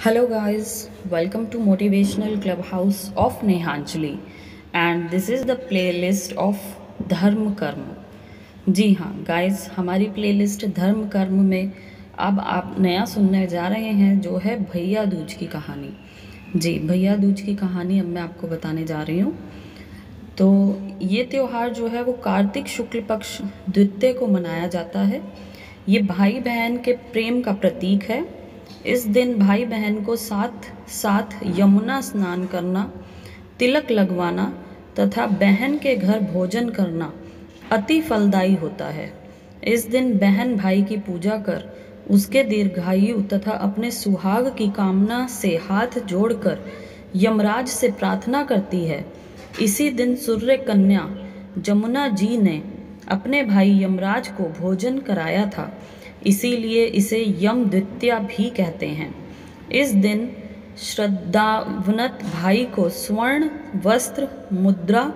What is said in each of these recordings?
Hello, guys, welcome to Motivational Clubhouse of Nehanjali, and this is the playlist of धर्म कर्म। जी हाँ guys, हमारी playlist Dharm कर्म में अब आप नया सुनने जा रहे हैं जो है भैया दूज की कहानी। जी, भैया दूज की कहानी अब मैं आपको बताने जा रही हूँ। तो ये त्यौहार जो है वो कार्तिक शुक्ल पक्ष द्वितीय को मनाया जाता है। ये भाई बहन के प्रेम का प्रतीक है। इस दिन भाई बहन को साथ साथ यमुना स्नान करना, तिलक लगवाना तथा बहन के घर भोजन करना अति फलदायी होता है। इस दिन बहन भाई की पूजा कर उसके दीर्घायु तथा अपने सुहाग की कामना से हाथ जोड़कर यमराज से प्रार्थना करती है। इसी दिन सूर्य कन्या जमुना जी ने अपने भाई यमराज को भोजन कराया था, इसीलिए इसे यम द्वितीया भी कहते हैं। इस दिन श्रद्धावनत भाई को स्वर्ण वस्त्र मुद्रा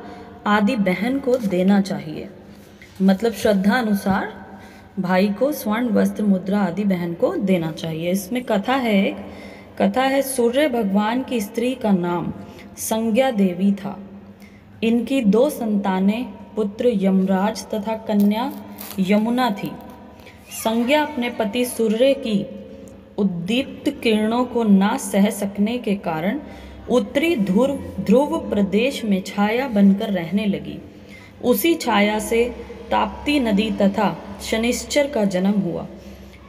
आदि बहन को देना चाहिए। मतलब श्रद्धा अनुसार भाई को स्वर्ण वस्त्र मुद्रा आदि बहन को देना चाहिए। इसमें कथा है सूर्य भगवान की स्त्री का नाम संज्ञा देवी था। इनकी 2 संतानें पुत्र यमराज तथा कन्या यमुना थी। संज्ञा अपने पति सूर्य की उद्दीप्त किरणों को ना सह सकने के कारण उत्तरी ध्रुव प्रदेश में छाया बनकर रहने लगी। उसी छाया से ताप्ती नदी तथा शनिश्चर का जन्म हुआ।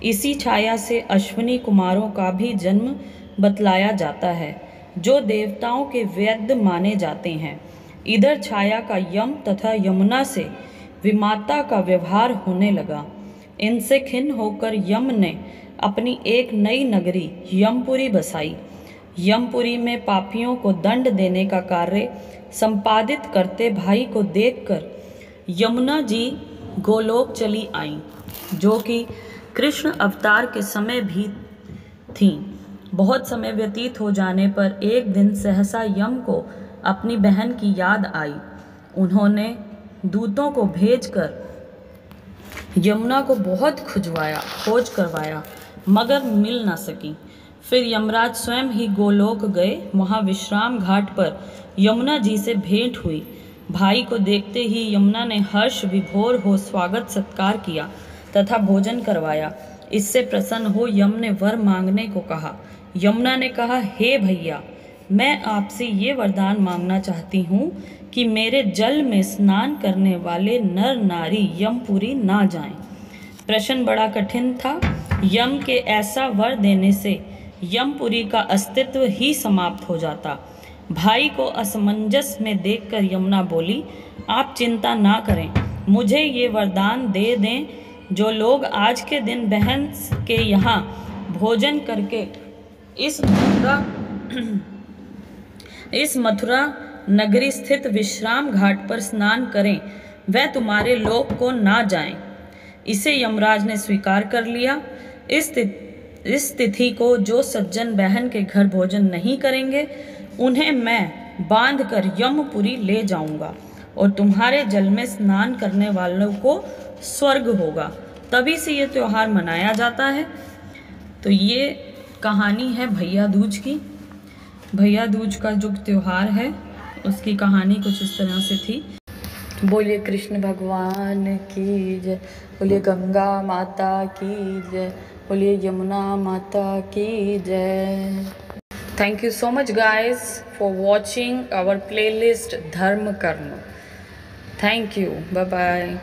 इसी छाया से अश्विनी कुमारों का भी जन्म बतलाया जाता है, जो देवताओं के वैद्य माने जाते हैं। इधर छाया का यम तथा यमुना से विमाता का व्यवहार होने लगा। इनसे खिन्न होकर यम ने अपनी एक नई नगरी यमपुरी बसाई। यमपुरी में पापियों को दंड देने का कार्य संपादित करते भाई को देखकर यमुना जी गोलोक चली आईं, जो कि कृष्ण अवतार के समय भी थीं। बहुत समय व्यतीत हो जाने पर एक दिन सहसा यम को अपनी बहन की याद आई। उन्होंने दूतों को भेजकर यमुना को बहुत खोज करवाया, मगर मिल ना सकी। फिर यमराज स्वयं ही गोलोक गए। वहाँ विश्राम घाट पर यमुना जी से भेंट हुई। भाई को देखते ही यमुना ने हर्ष विभोर हो स्वागत सत्कार किया तथा भोजन करवाया। इससे प्रसन्न हो यम ने वर मांगने को कहा। यमुना ने कहा, हे भैया, मैं आपसे ये वरदान मांगना चाहती हूँ कि मेरे जल में स्नान करने वाले नर नारी यमपुरी ना जाएं। प्रश्न बड़ा कठिन था। यम के ऐसा वर देने से यमपुरी का अस्तित्व ही समाप्त हो जाता। भाई को असमंजस में देखकर यमुना बोली, आप चिंता ना करें, मुझे ये वरदान दे दें, जो लोग आज के दिन बहन के यहाँ भोजन करके इस मथुरा नगरी स्थित विश्राम घाट पर स्नान करें, वह तुम्हारे लोक को ना जाएं। इसे यमराज ने स्वीकार कर लिया। इस तिथि को जो सज्जन बहन के घर भोजन नहीं करेंगे, उन्हें मैं बांध कर यमपुरी ले जाऊंगा और तुम्हारे जल में स्नान करने वालों को स्वर्ग होगा। तभी से ये त्योहार मनाया जाता है। तो ये कहानी है भैया दूज की। भैया दूज का जो त्योहार है उसकी कहानी कुछ इस तरह से थी। बोलिए कृष्ण भगवान की जय, बोलिए गंगा माता की जय, बोलिए यमुना माता की जय। Thank you so much guys for watching our playlist Dharm Karm. Thank you, bye bye.